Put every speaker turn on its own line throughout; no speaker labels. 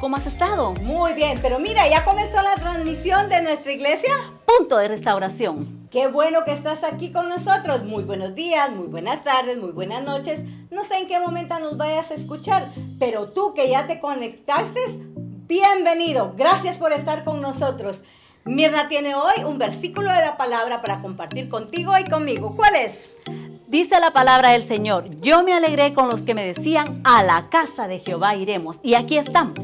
cómo has estado?
Muy bien, pero mira, ya comenzó la transmisión de nuestra iglesia.
Punto de Restauración.
Qué bueno que estás aquí con nosotros. Muy buenos días, muy buenas tardes, muy buenas noches. No sé en qué momento nos vayas a escuchar, pero tú que ya te conectaste, bienvenido. Gracias por estar con nosotros. Mirna tiene hoy un versículo de la palabra para compartir contigo y conmigo. ¿Cuál es?
Dice la palabra del Señor: yo me alegré con los que me decían, a la casa de Jehová iremos. Y aquí estamos.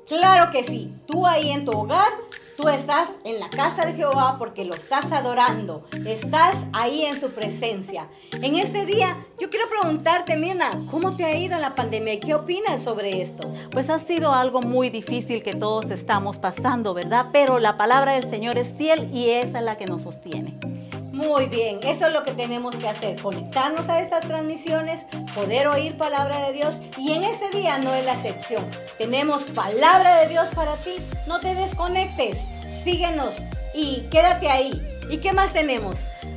Claro que sí. Tú ahí en tu hogar, tú estás en la casa de Jehová porque lo estás adorando. Estás ahí en su presencia. En este día, yo quiero preguntarte, Mirna, ¿cómo te ha ido en la pandemia y qué opinas sobre esto?
Pues ha sido algo muy difícil que todos estamos pasando, ¿verdad? Pero la palabra del Señor es fiel y esa es la que nos sostiene.
Muy bien, eso es lo que tenemos que hacer, conectarnos a estas transmisiones, poder oír palabra de Dios, y en este día no es la excepción. Tenemos palabra de Dios para ti, no te desconectes, síguenos y quédate ahí. ¿Y qué más tenemos?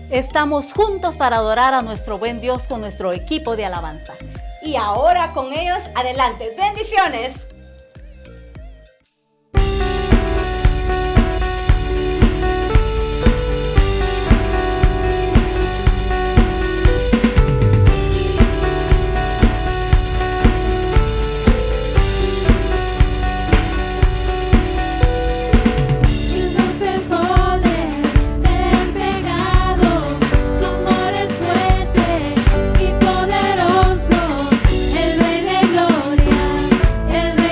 Estamos juntos para adorar a nuestro buen Dios con nuestro equipo de alabanza.
Y ahora con ellos, adelante, bendiciones.
El rey de gloria, el rey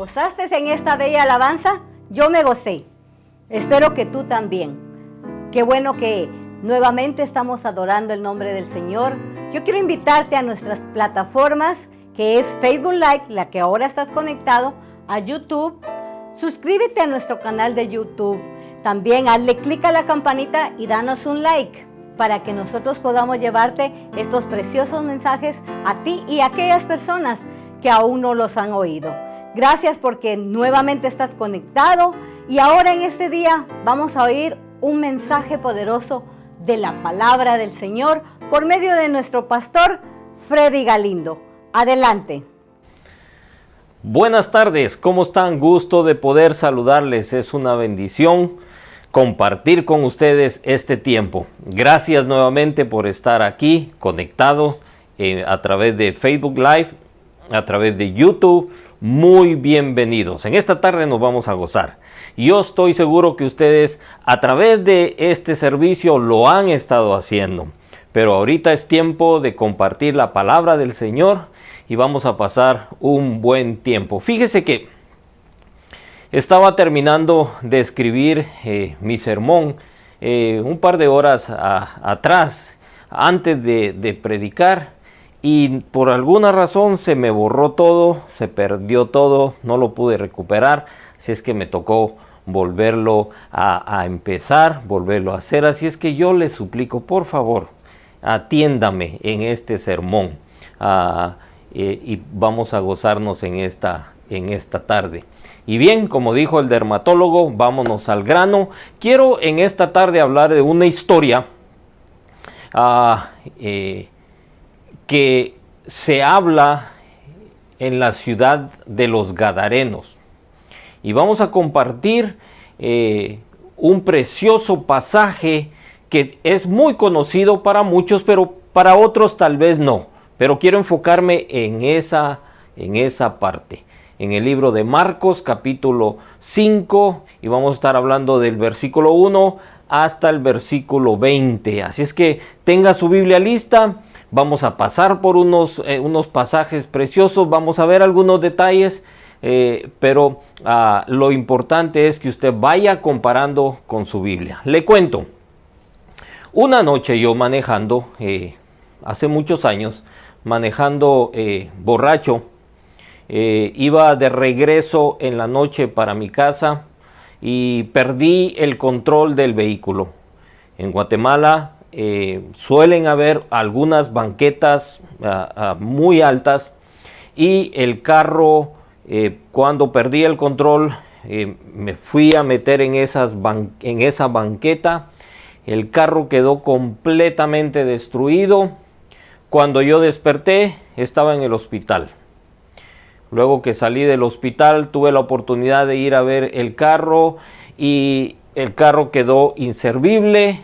gozaste en esta bella alabanza, yo me gocé. Espero que tú también. Qué bueno que nuevamente estamos adorando el nombre del Señor. Yo quiero invitarte a nuestras plataformas, que es Facebook Live, la que ahora estás conectado, a YouTube. Suscríbete a nuestro canal de YouTube. También hazle clic a la campanita y danos un like para que nosotros podamos llevarte estos preciosos mensajes a ti y a aquellas personas que aún no los han oído. Gracias porque nuevamente estás conectado y ahora en este día vamos a oír un mensaje poderoso de la palabra del Señor por medio de nuestro pastor Freddy Galindo. Adelante.
Buenas tardes, ¿cómo están? Gusto de poder saludarles, es una bendición compartir con ustedes este tiempo. Gracias nuevamente por estar aquí conectados a través de Facebook Live, a través de YouTube. Muy bienvenidos. En esta tarde nos vamos a gozar. Yo estoy seguro que ustedes a través de este servicio lo han estado haciendo. Pero ahorita es tiempo de compartir la palabra del Señor y vamos a pasar un buen tiempo. Fíjese que estaba terminando de escribir mi sermón un par de horas atrás, antes de predicar, y por alguna razón se me borró todo, se perdió todo, no lo pude recuperar, así es que me tocó volverlo a empezar, volverlo a hacer. Así es que yo les suplico, por favor, atiéndame en este sermón y vamos a gozarnos en esta tarde. Y bien, como dijo el dermatólogo, vámonos al grano. Quiero en esta tarde hablar de una historia que se habla en la ciudad de los Gadarenos. Y vamos a compartir un precioso pasaje que es muy conocido para muchos, pero para otros tal vez no. Pero quiero enfocarme en esa parte. En el libro de Marcos, capítulo 5, y vamos a estar hablando del versículo 1 hasta el versículo 20. Así es que tenga su Biblia lista, vamos a pasar por unos pasajes preciosos, vamos a ver algunos detalles, pero lo importante es que usted vaya comparando con su Biblia. Le cuento, una noche yo manejando, hace muchos años, manejando borracho, iba de regreso en la noche para mi casa y perdí el control del vehículo. En Guatemala suelen haber algunas banquetas muy altas y el carro, cuando perdí el control, me fui a meter en esa banqueta. El carro quedó completamente destruido. Cuando yo desperté, estaba en el hospital. Luego que salí del hospital, tuve la oportunidad de ir a ver el carro y el carro quedó inservible.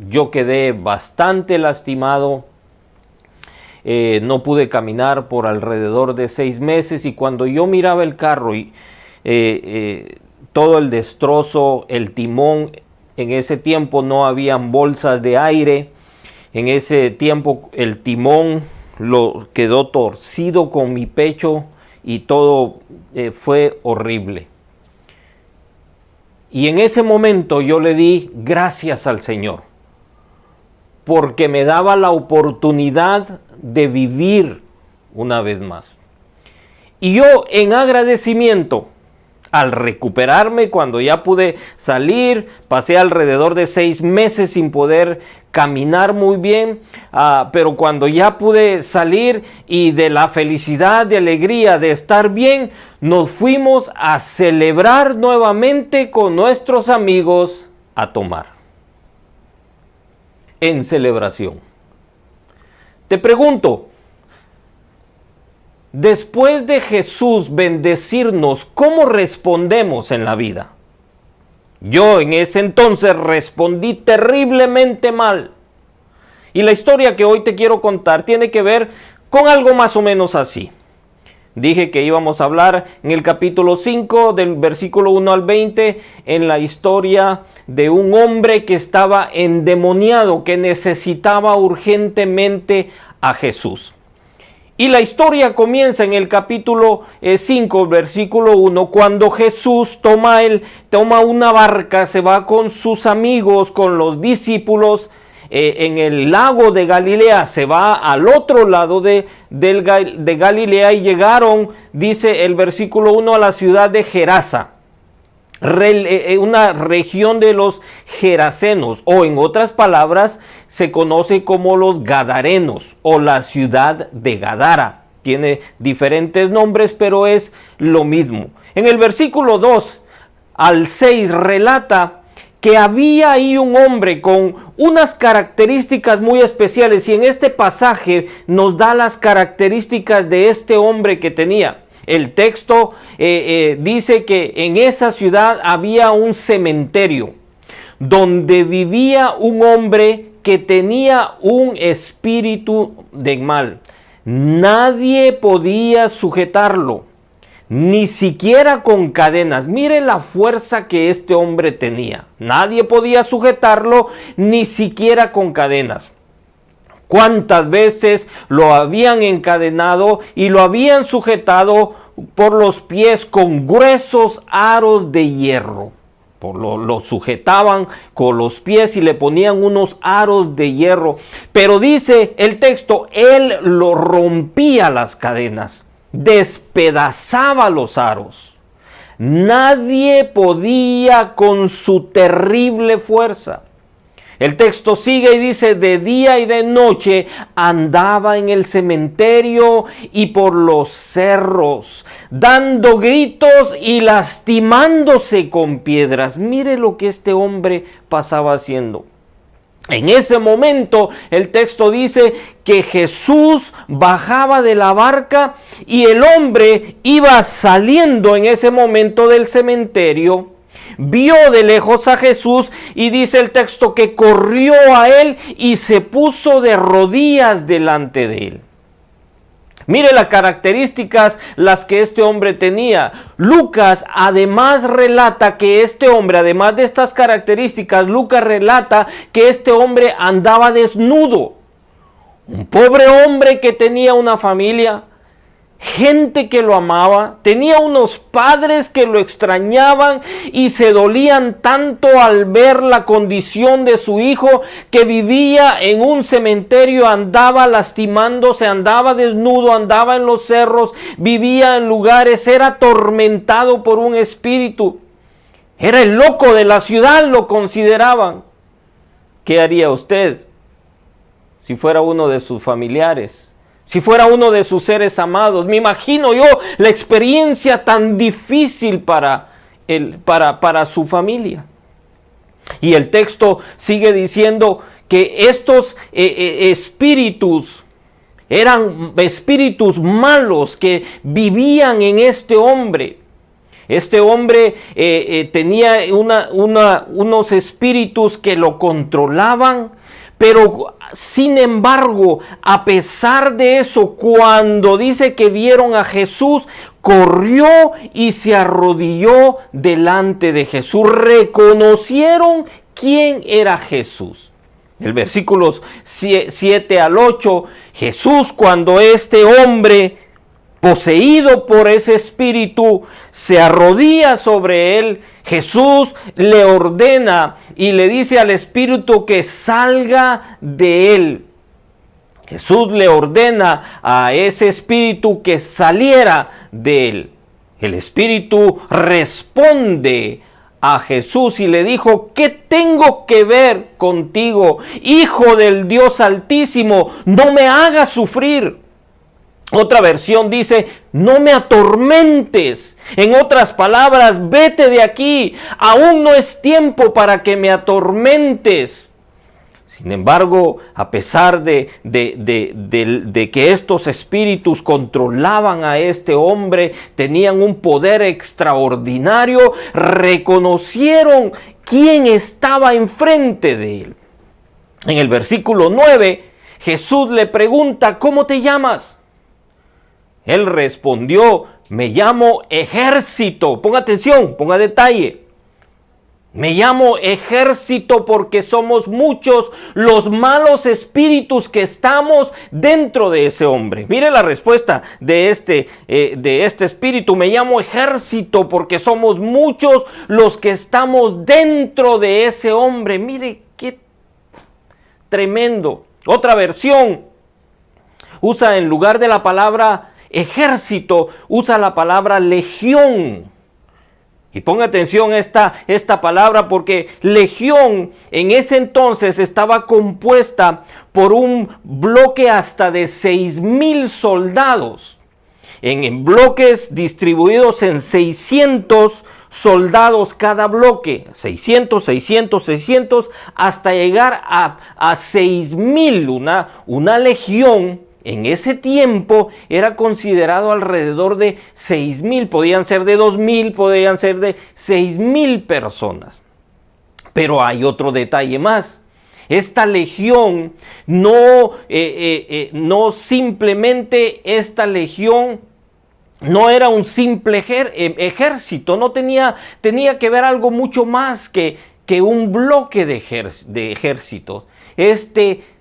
Yo quedé bastante lastimado. No pude caminar por alrededor de 6 meses y cuando yo miraba el carro y todo el destrozo, el timón, en ese tiempo no habían bolsas de aire. En ese tiempo el timón quedó torcido con mi pecho y todo fue horrible. Y en ese momento yo le di gracias al Señor porque me daba la oportunidad de vivir una vez más. Y yo en agradecimiento, al recuperarme, cuando ya pude salir, pasé alrededor de 6 meses sin poder caminar muy bien, pero cuando ya pude salir y de la felicidad, de alegría, de estar bien, nos fuimos a celebrar nuevamente con nuestros amigos a tomar. En celebración. Te pregunto, después de Jesús bendecirnos, ¿cómo respondemos en la vida? Yo en ese entonces respondí terriblemente mal. Y la historia que hoy te quiero contar tiene que ver con algo más o menos así. Dije que íbamos a hablar en el capítulo 5 del versículo 1 al 20 en la historia de un hombre que estaba endemoniado, que necesitaba urgentemente a Jesús. Y la historia comienza en el capítulo 5, versículo 1, cuando Jesús toma una barca, se va con sus amigos, con los discípulos, en el lago de Galilea, se va al otro lado de Galilea y llegaron, dice el versículo 1, a la ciudad de Gerasa, una región de los gerasenos, o en otras palabras, se conoce como los Gadarenos o la ciudad de Gadara. Tiene diferentes nombres, pero es lo mismo. En el versículo 2 al 6 relata que había ahí un hombre con unas características muy especiales, y en este pasaje nos da las características de este hombre que tenía. El texto dice que en esa ciudad había un cementerio donde vivía un hombre que tenía un espíritu de mal. Nadie podía sujetarlo, ni siquiera con cadenas. Mire la fuerza que este hombre tenía. Nadie podía sujetarlo, ni siquiera con cadenas. ¿Cuántas veces lo habían encadenado y lo habían sujetado por los pies con gruesos aros de hierro? Lo sujetaban con los pies y le ponían unos aros de hierro. Pero dice el texto, él lo rompía las cadenas, despedazaba los aros. Nadie podía con su terrible fuerza. El texto sigue y dice, de día y de noche andaba en el cementerio y por los cerros, dando gritos y lastimándose con piedras. Mire lo que este hombre pasaba haciendo. En ese momento el texto dice que Jesús bajaba de la barca y el hombre iba saliendo en ese momento del cementerio. Vio de lejos a Jesús y dice el texto que corrió a él y se puso de rodillas delante de él. Mire las características las que este hombre tenía. Lucas además relata que este hombre, además de estas características, Lucas relata que este hombre andaba desnudo. Un pobre hombre que tenía una familia, gente que lo amaba, tenía unos padres que lo extrañaban y se dolían tanto al ver la condición de su hijo, que vivía en un cementerio, andaba lastimándose, andaba desnudo, andaba en los cerros, vivía en lugares, era atormentado por un espíritu. Era el loco de la ciudad, lo consideraban. ¿Qué haría usted si fuera uno de sus familiares? Si fuera uno de sus seres amados. Me imagino yo la experiencia tan difícil para su familia. Y el texto sigue diciendo que estos espíritus eran espíritus malos que vivían en este hombre. Este hombre tenía unos espíritus que lo controlaban, pero sin embargo, a pesar de eso, cuando dice que vieron a Jesús, corrió y se arrodilló delante de Jesús. Reconocieron quién era Jesús. El versículos 7 al 8, Jesús, cuando este hombre poseído por ese espíritu se arrodilla sobre él, Jesús le ordena y le dice al espíritu que salga de él. Jesús le ordena a ese espíritu que saliera de él. El espíritu responde a Jesús y le dijo: ¿qué tengo que ver contigo, Hijo del Dios Altísimo? No me hagas sufrir. Otra versión dice: no me atormentes. En otras palabras, vete de aquí. Aún no es tiempo para que me atormentes. Sin embargo, a pesar de que estos espíritus controlaban a este hombre, tenían un poder extraordinario, reconocieron quién estaba enfrente de él. En el versículo 9, Jesús le pregunta: ¿cómo te llamas? Él respondió: me llamo Ejército. Ponga atención, ponga detalle. Me llamo ejército porque somos muchos los malos espíritus que estamos dentro de ese hombre. Mire la respuesta de este espíritu. Me llamo ejército porque somos muchos los que estamos dentro de ese hombre. Mire qué tremendo. Otra versión usa, en lugar de la palabra ejército, usa la palabra legión. Y ponga atención a esta palabra, porque legión en ese entonces estaba compuesta por un bloque hasta de 6,000 soldados, en bloques distribuidos en 600 soldados cada bloque, 600, 600, 600, hasta llegar a 6,000. Una legión en ese tiempo era considerado alrededor de 6,000, podían ser de 2,000, podían ser de 6,000 personas. Pero hay otro detalle más. Esta legión no simplemente esta legión no era un simple ejército, no tenía que ver algo mucho más que un bloque de ejércitos.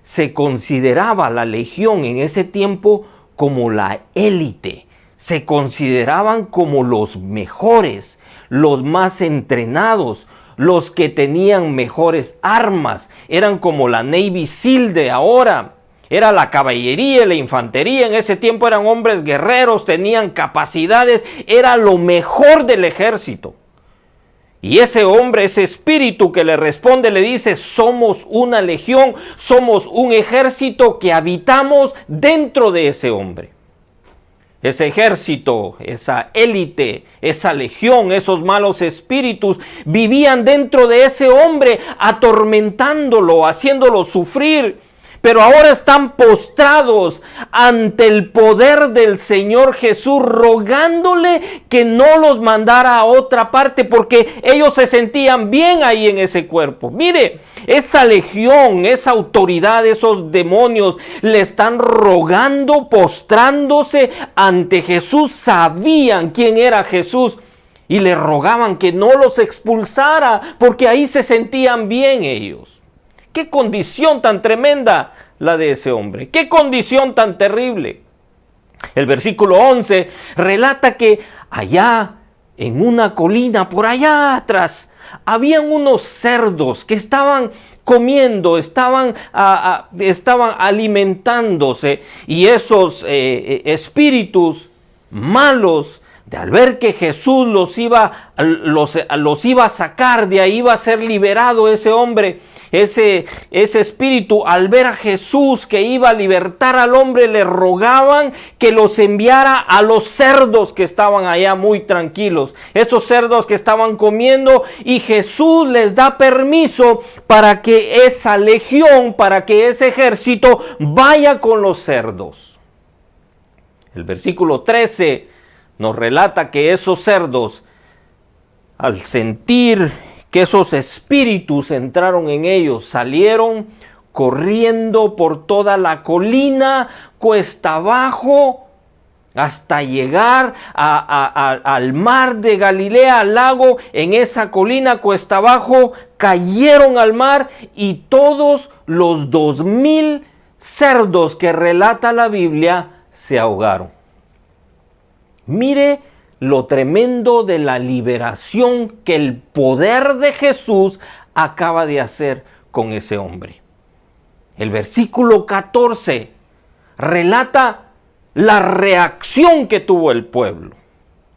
Se consideraba la legión en ese tiempo como la élite. Se consideraban como los mejores, los más entrenados, los que tenían mejores armas. Eran como la Navy SEAL de ahora. Era la caballería y la infantería. En ese tiempo eran hombres guerreros, tenían capacidades. Era lo mejor del ejército. Y ese hombre, ese espíritu que le responde, le dice: somos una legión, somos un ejército que habitamos dentro de ese hombre. Ese ejército, esa élite, esa legión, esos malos espíritus vivían dentro de ese hombre, atormentándolo, haciéndolo sufrir. Pero ahora están postrados ante el poder del Señor Jesús, rogándole que no los mandara a otra parte, porque ellos se sentían bien ahí en ese cuerpo. Mire, esa legión, esa autoridad, esos demonios le están rogando, postrándose ante Jesús. Sabían quién era Jesús y le rogaban que no los expulsara, porque ahí se sentían bien ellos. ¡Qué condición tan tremenda la de ese hombre! ¡Qué condición tan terrible! El versículo 11 relata que allá en una colina, por allá atrás, habían unos cerdos que estaban comiendo, estaban alimentándose, y esos espíritus malos, al ver que Jesús los iba a sacar, de ahí iba a ser liberado ese hombre, ese espíritu, al ver a Jesús que iba a libertar al hombre, le rogaban que los enviara a los cerdos que estaban allá muy tranquilos, esos cerdos que estaban comiendo, y Jesús les da permiso para que esa legión, para que ese ejército vaya con los cerdos. El versículo 13 nos relata que esos cerdos, al sentir que esos espíritus entraron en ellos, salieron corriendo por toda la colina, cuesta abajo, hasta llegar al mar de Galilea, al lago. En esa colina, cuesta abajo, cayeron al mar, y todos los 2,000 cerdos que relata la Biblia se ahogaron. Mire lo tremendo de la liberación que el poder de Jesús acaba de hacer con ese hombre. El versículo 14 relata la reacción que tuvo el pueblo.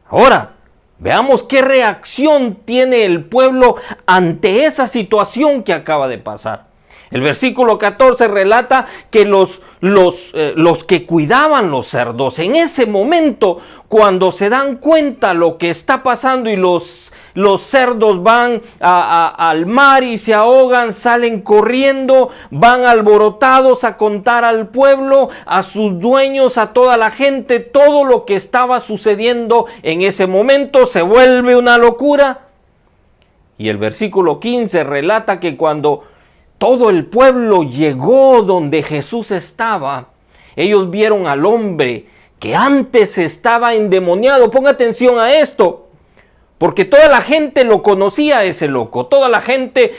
Ahora, veamos qué reacción tiene el pueblo ante esa situación que acaba de pasar. El versículo 14 relata que los que cuidaban los cerdos, en ese momento, cuando se dan cuenta lo que está pasando y los cerdos van al mar y se ahogan, salen corriendo, van alborotados a contar al pueblo, a sus dueños, a toda la gente, todo lo que estaba sucediendo en ese momento. Se vuelve una locura. Y el versículo 15 relata que cuando todo el pueblo llegó donde Jesús estaba, ellos vieron al hombre que antes estaba endemoniado. Ponga atención a esto. Porque toda la gente lo conocía a ese loco. Toda la gente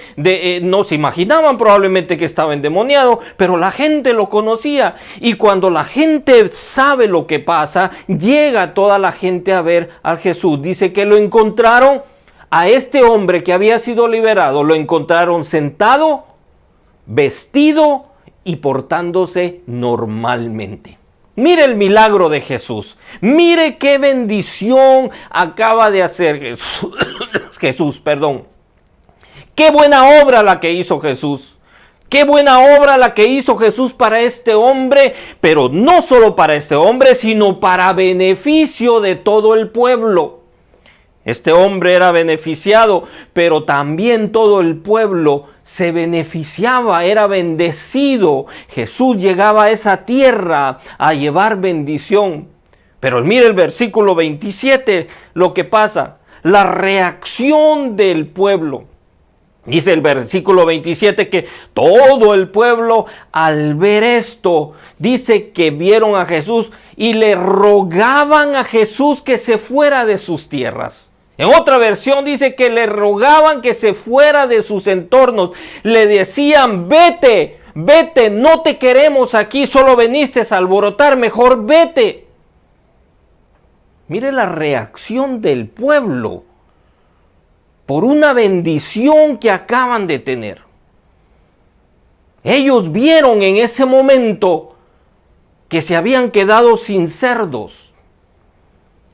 no se imaginaban probablemente que estaba endemoniado, pero la gente lo conocía. Y cuando la gente sabe lo que pasa, llega toda la gente a ver a Jesús. Dice que lo encontraron a este hombre que había sido liberado. Lo encontraron sentado, vestido y portándose normalmente. Mire el milagro de Jesús. Mire qué bendición acaba de hacer Jesús. Qué buena obra la que hizo Jesús. Qué buena obra la que hizo Jesús para este hombre, pero no solo para este hombre, sino para beneficio de todo el pueblo. Este hombre era beneficiado, pero también todo el pueblo se beneficiaba, era bendecido. Jesús llegaba a esa tierra a llevar bendición. Pero mire el versículo 27, lo que pasa, la reacción del pueblo. Dice el versículo 27 que todo el pueblo al ver esto, dice que vieron a Jesús y le rogaban a Jesús que se fuera de sus tierras. En otra versión dice que le rogaban que se fuera de sus entornos. Le decían, vete, vete, no te queremos aquí, solo viniste a alborotar, mejor vete. Mire la reacción del pueblo por una bendición que acaban de tener. Ellos vieron en ese momento que se habían quedado sin cerdos.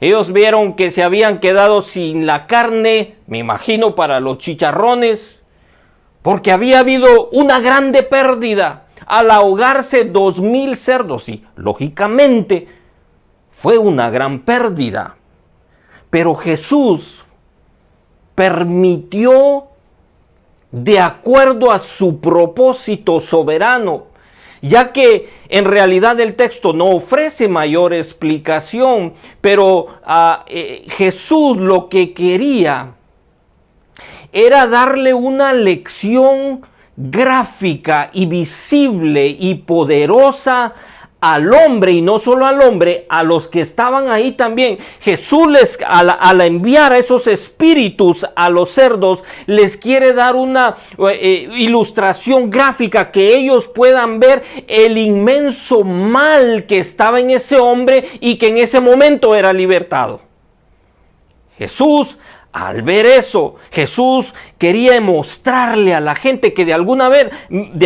Ellos vieron que se habían quedado sin la carne, me imagino para los chicharrones, porque había habido una grande pérdida al ahogarse 2,000 cerdos. Y lógicamente fue una gran pérdida. Pero Jesús permitió, de acuerdo a su propósito soberano, ya que en realidad el texto no ofrece mayor explicación, pero Jesús lo que quería era darle una lección gráfica y visible y poderosa al hombre, y no solo al hombre, a los que estaban ahí también. Jesús al enviar a esos espíritus a los cerdos, les quiere dar una ilustración gráfica, que ellos puedan ver el inmenso mal que estaba en ese hombre y que en ese momento era libertado. Jesús, al ver eso, Jesús quería mostrarle a la gente que de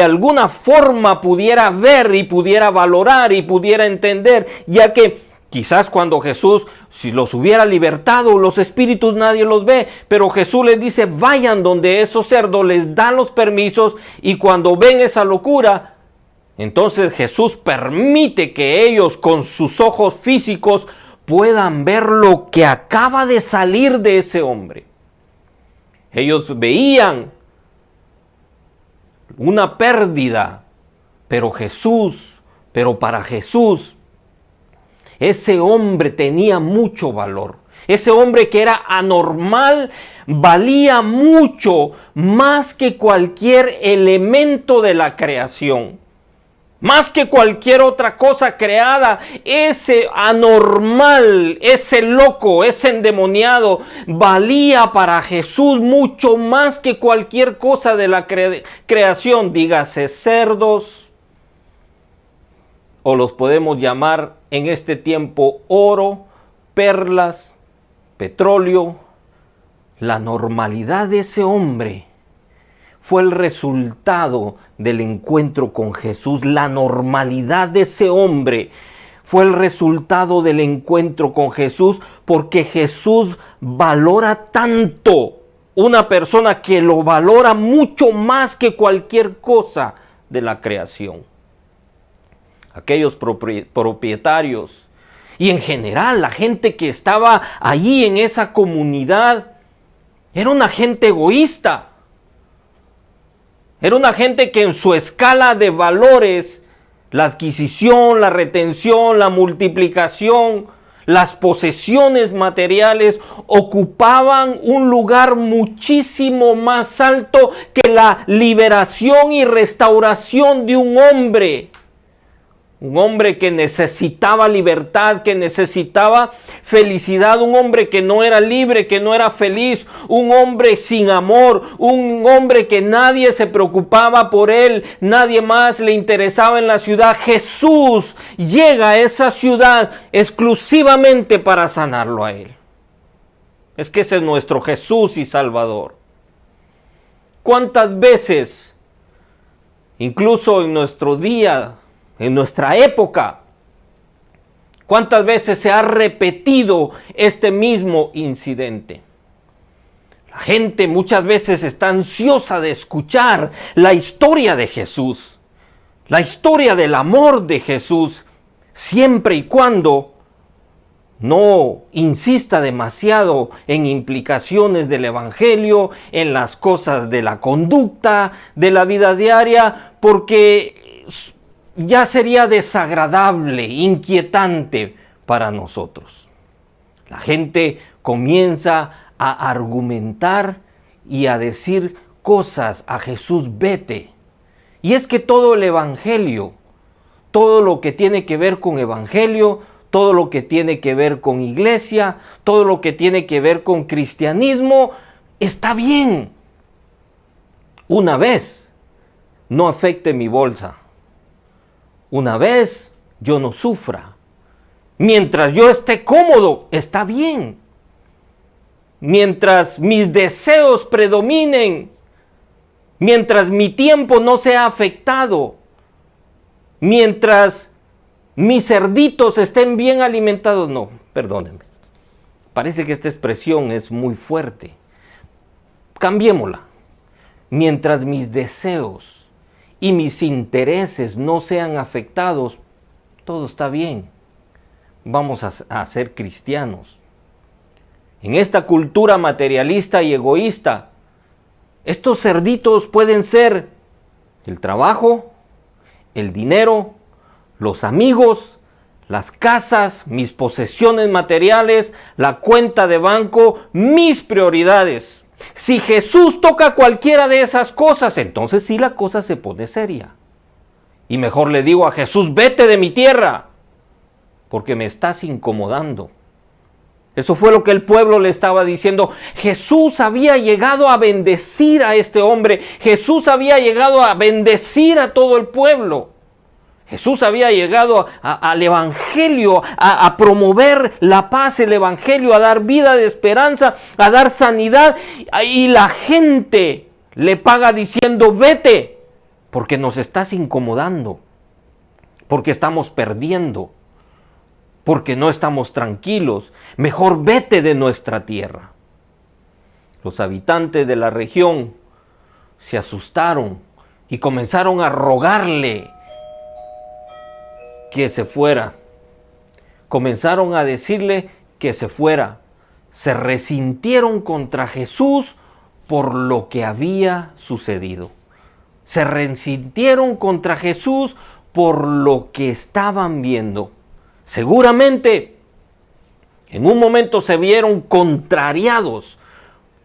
alguna forma pudiera ver y pudiera valorar y pudiera entender, ya que quizás cuando Jesús, si los hubiera libertado, los espíritus nadie los ve, pero Jesús les dice, vayan donde esos cerdos, les dan los permisos, y cuando ven esa locura, entonces Jesús permite que ellos con sus ojos físicos puedan ver lo que acaba de salir de ese hombre. Ellos veían una pérdida, pero para Jesús, ese hombre tenía mucho valor. Ese hombre que era anormal valía mucho más que cualquier elemento de la creación. Más que cualquier otra cosa creada, ese anormal, ese loco, ese endemoniado, valía para Jesús mucho más que cualquier cosa de la creación. Dígase cerdos, o los podemos llamar en este tiempo oro, perlas, petróleo. La normalidad de ese hombre fue el resultado del encuentro con Jesús. La normalidad de ese hombre fue el resultado del encuentro con Jesús, porque Jesús valora tanto una persona que lo valora mucho más que cualquier cosa de la creación. Aquellos propietarios y en general la gente que estaba allí en esa comunidad era una gente egoísta. Era una gente que en su escala de valores, la adquisición, la retención, la multiplicación, las posesiones materiales, ocupaban un lugar muchísimo más alto que la liberación y restauración de un hombre. un hombre que necesitaba libertad, que necesitaba felicidad, un hombre que no era libre, que no era feliz, un hombre sin amor, un hombre que nadie se preocupaba por él, nadie más le interesaba en la ciudad. Jesús llega a esa ciudad exclusivamente para sanarlo a él. Es que ese es nuestro Jesús y Salvador. ¿Cuántas veces, incluso en nuestro día, en nuestra época, cuántas veces se ha repetido este mismo incidente? La gente muchas veces está ansiosa de escuchar la historia de Jesús, la historia del amor de Jesús, siempre y cuando no insista demasiado en implicaciones del evangelio, en las cosas de la conducta, de la vida diaria, porque ya sería desagradable, inquietante para nosotros. La gente comienza a argumentar y a decir cosas a Jesús, vete. Y es que todo el evangelio, todo lo que tiene que ver con evangelio, todo lo que tiene que ver con iglesia, todo lo que tiene que ver con cristianismo, está bien. Una vez no afecte mi bolsa. Una vez yo no sufra. Mientras yo esté cómodo, está bien. Mientras mis deseos predominen, mientras mi tiempo no sea afectado, mientras mis cerditos estén bien alimentados. No, perdónenme. Parece que esta expresión es muy fuerte. Cambiémosla. Mientras mis deseos y mis intereses no sean afectados, todo está bien. Vamos a ser cristianos. En esta cultura materialista y egoísta, estos cerditos pueden ser el trabajo, el dinero, los amigos, las casas, mis posesiones materiales, la cuenta de banco, mis prioridades. Si Jesús toca cualquiera de esas cosas, entonces sí la cosa se pone seria. Y mejor le digo a Jesús, vete de mi tierra, porque me estás incomodando. Eso fue lo que el pueblo le estaba diciendo. Jesús había llegado a bendecir a este hombre. Jesús había llegado a bendecir a todo el pueblo. Jesús había llegado al evangelio, a promover la paz, el evangelio, a dar vida de esperanza, a dar sanidad. Y la gente le paga diciendo, vete, porque nos estás incomodando, porque estamos perdiendo, porque no estamos tranquilos. Mejor vete de nuestra tierra. Los habitantes de la región se asustaron y comenzaron a rogarle que se fuera. Comenzaron a decirle que se fuera. Se resintieron contra Jesús por lo que había sucedido. Se resintieron contra Jesús por lo que estaban viendo. Seguramente en un momento se vieron contrariados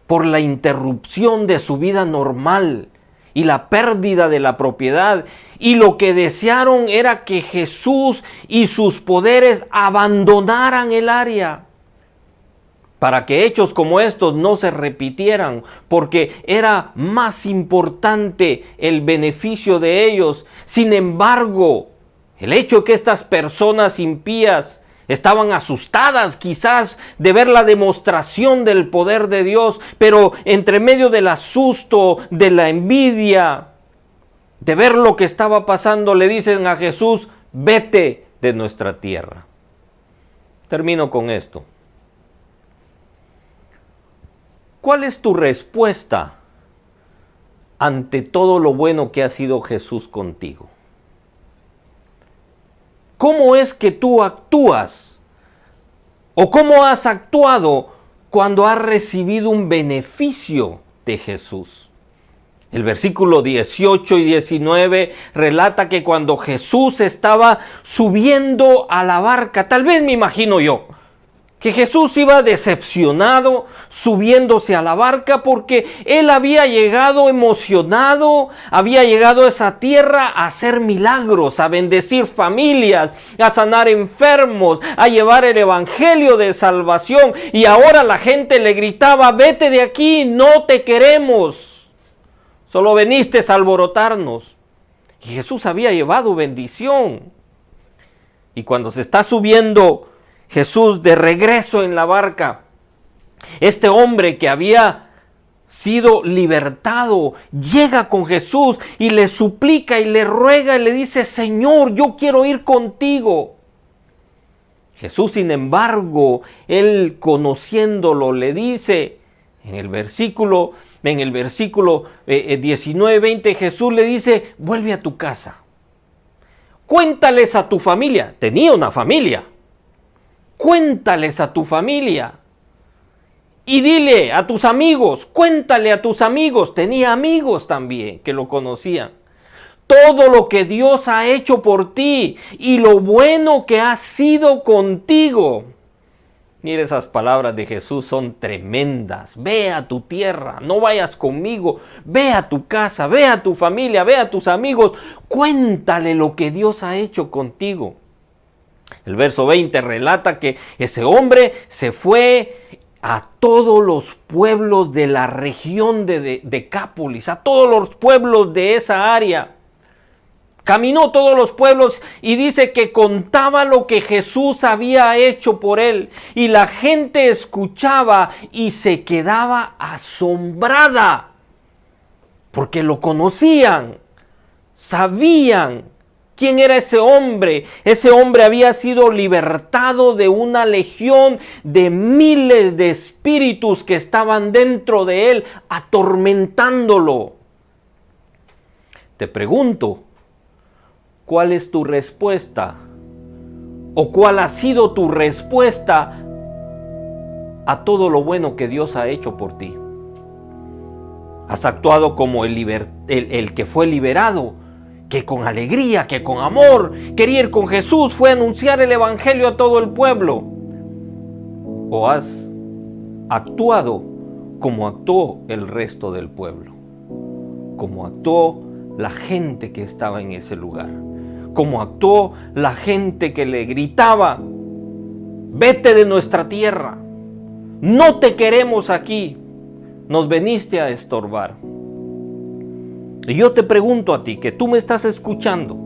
por la interrupción de su vida normal y la pérdida de la propiedad, y lo que desearon era que Jesús y sus poderes abandonaran el área, para que hechos como estos no se repitieran, porque era más importante el beneficio de ellos. Sin embargo, el hecho de que estas personas impías estaban asustadas quizás de ver la demostración del poder de Dios, pero entre medio del asusto, de la envidia, de ver lo que estaba pasando, le dicen a Jesús, vete de nuestra tierra. Termino con esto. ¿Cuál es tu respuesta ante todo lo bueno que ha sido Jesús contigo? ¿Cómo es que tú actúas? ¿O cómo has actuado cuando has recibido un beneficio de Jesús? El versículo 18 y 19 relata que cuando Jesús estaba subiendo a la barca, tal vez me imagino yo, que Jesús iba decepcionado subiéndose a la barca porque él había llegado emocionado, había llegado a esa tierra a hacer milagros, a bendecir familias, a sanar enfermos, a llevar el evangelio de salvación. Y ahora la gente le gritaba: vete de aquí, no te queremos, solo veniste a alborotarnos. Y Jesús había llevado bendición. Y cuando se está subiendo Jesús de regreso en la barca, este hombre que había sido libertado llega con Jesús y le suplica y le ruega y le dice: Señor, yo quiero ir contigo. Jesús, sin embargo, él conociéndolo, le dice en el versículo 19-20, Jesús le dice: vuelve a tu casa, cuéntales a tu familia. Tenía una familia. Cuéntales a tu familia. Y dile a tus amigos, cuéntale a tus amigos. Tenía amigos también que lo conocían. Todo lo que Dios ha hecho por ti y lo bueno que ha sido contigo. Mira, esas palabras de Jesús son tremendas. Ve a tu tierra, no vayas conmigo. Ve a tu casa, ve a tu familia, ve a tus amigos. Cuéntale lo que Dios ha hecho contigo. El verso 20 relata que ese hombre se fue a todos los pueblos de la región de Decápolis, a todos los pueblos de esa área. Caminó todos los pueblos y dice que contaba lo que Jesús había hecho por él. Y la gente escuchaba y se quedaba asombrada, porque lo conocían, sabían quién era ese hombre. Ese hombre había sido libertado de una legión de miles de espíritus que estaban dentro de él, atormentándolo. Te pregunto, ¿cuál es tu respuesta? ¿O cuál ha sido tu respuesta a todo lo bueno que Dios ha hecho por ti? ¿Has actuado como el que fue liberado, que con alegría, que con amor quería ir con Jesús, fue a anunciar el evangelio a todo el pueblo? ¿O has actuado como actuó el resto del pueblo? Como actuó la gente que estaba en ese lugar. Como actuó la gente que le gritaba: vete de nuestra tierra, no te queremos aquí, nos veniste a estorbar. Y yo te pregunto a ti, que tú me estás escuchando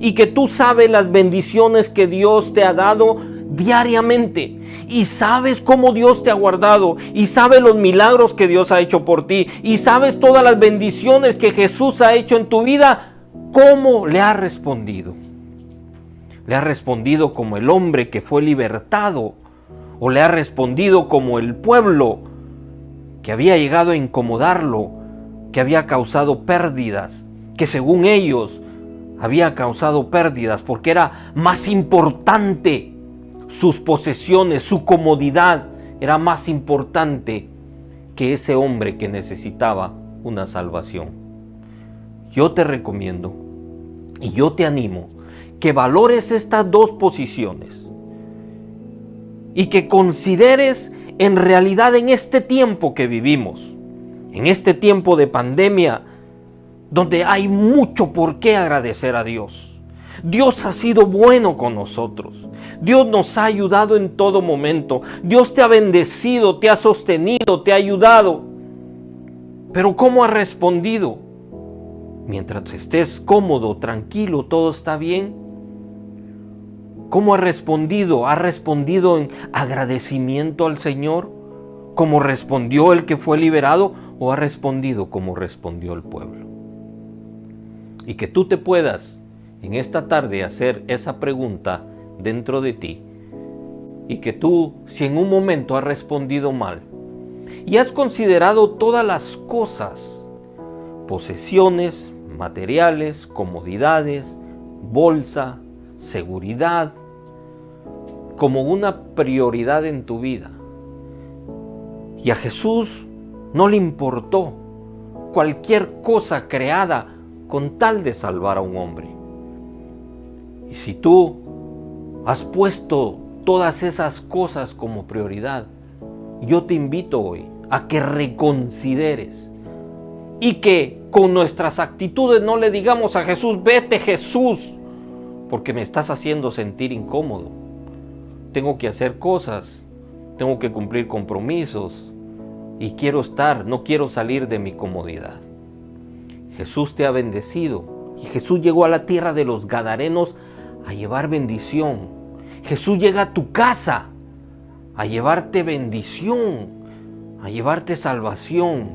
y que tú sabes las bendiciones que Dios te ha dado diariamente, y sabes cómo Dios te ha guardado, y sabes los milagros que Dios ha hecho por ti, y sabes todas las bendiciones que Jesús ha hecho en tu vida, ¿cómo le has respondido? ¿Le has respondido como el hombre que fue libertado? ¿O le has respondido como el pueblo que había llegado a incomodarlo, que había causado pérdidas, que según ellos había causado pérdidas porque era más importante sus posesiones, su comodidad era más importante que ese hombre que necesitaba una salvación? Yo te recomiendo y yo te animo que valores estas dos posiciones y que consideres en realidad en este tiempo que vivimos, en este tiempo de pandemia, donde hay mucho por qué agradecer a Dios. Dios ha sido bueno con nosotros. Dios nos ha ayudado en todo momento. Dios te ha bendecido, te ha sostenido, te ha ayudado. Pero ¿cómo has respondido? Mientras estés cómodo, tranquilo, todo está bien. ¿Cómo has respondido? ¿Has respondido en agradecimiento al Señor, como respondió el que fue liberado, o has respondido como respondió el pueblo? Y que tú te puedas en esta tarde hacer esa pregunta dentro de ti, y que tú, si en un momento has respondido mal y has considerado todas las cosas, posesiones, materiales, comodidades, bolsa, seguridad, como una prioridad en tu vida, y a Jesús no le importó cualquier cosa creada con tal de salvar a un hombre. Y si tú has puesto todas esas cosas como prioridad. Yo te invito hoy a que reconsideres y que con nuestras actitudes no le digamos a Jesús, vete Jesús, porque me estás haciendo sentir incómodo. Tengo que hacer cosas, tengo que cumplir compromisos y quiero estar, no quiero salir de mi comodidad. Jesús te ha bendecido y Jesús llegó a la tierra de los Gadarenos a llevar bendición. Jesús llega a tu casa a llevarte bendición, a llevarte salvación.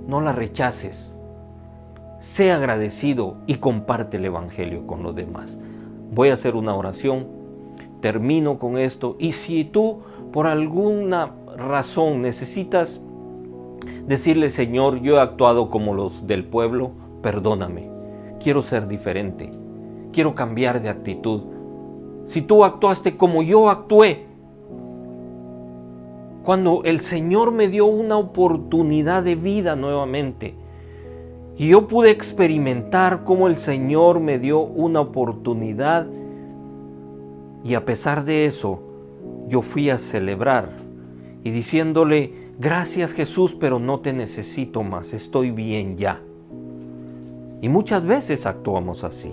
No la rechaces. Sé agradecido y comparte el Evangelio con los demás. Voy a hacer una oración. Termino con esto. Y si tú por alguna razón necesitas decirle, Señor, yo he actuado como los del pueblo, perdóname. Quiero ser diferente. Quiero cambiar de actitud. Si tú actuaste como yo actué, cuando el Señor me dio una oportunidad de vida nuevamente, y yo pude experimentar cómo el Señor me dio una oportunidad, y a pesar de eso, yo fui a celebrar, y diciéndole, gracias Jesús, pero no te necesito más, estoy bien ya. Y muchas veces actuamos así.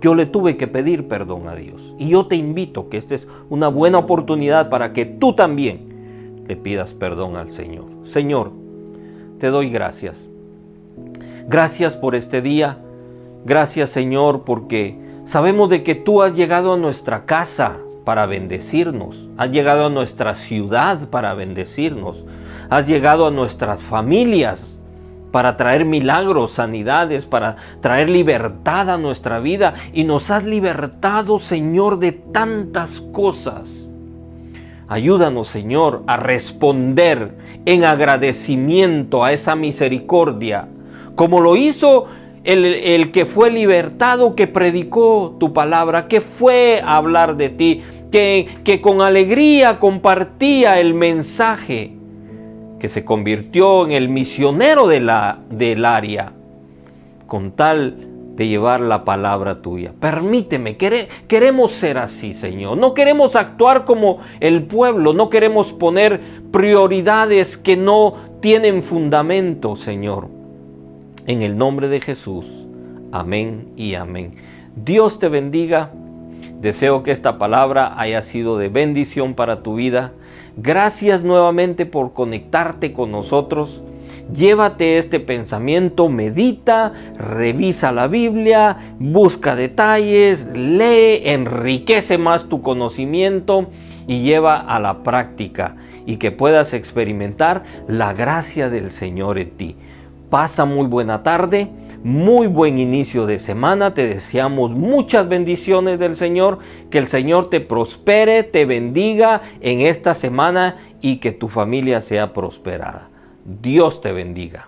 Yo le tuve que pedir perdón a Dios, y yo te invito que esta es una buena oportunidad para que tú también le pidas perdón al Señor. Señor, te doy gracias. Gracias por este día. Gracias, Señor, porque sabemos de que tú has llegado a nuestra casa para bendecirnos. Has llegado a nuestra ciudad para bendecirnos. Has llegado a nuestras familias para traer milagros, sanidades, para traer libertad a nuestra vida. Y nos has libertado, Señor, de tantas cosas. Ayúdanos, Señor, a responder en agradecimiento a esa misericordia, como lo hizo el que fue libertado, que predicó tu palabra, que fue a hablar de ti, que con alegría compartía el mensaje, que se convirtió en el misionero del área, con tal de llevar la palabra tuya. Permíteme, queremos ser así, Señor. No queremos actuar como el pueblo, no queremos poner prioridades que no tienen fundamento, Señor. En el nombre de Jesús, amén y amén. Dios te bendiga. Deseo que esta palabra haya sido de bendición para tu vida. Gracias nuevamente por conectarte con nosotros. Llévate este pensamiento, medita, revisa la Biblia, busca detalles, lee, enriquece más tu conocimiento y lleva a la práctica, y que puedas experimentar la gracia del Señor en ti. Pasa muy buena tarde, muy buen inicio de semana. Te deseamos muchas bendiciones del Señor, que el Señor te prospere, te bendiga en esta semana y que tu familia sea prosperada. Dios te bendiga.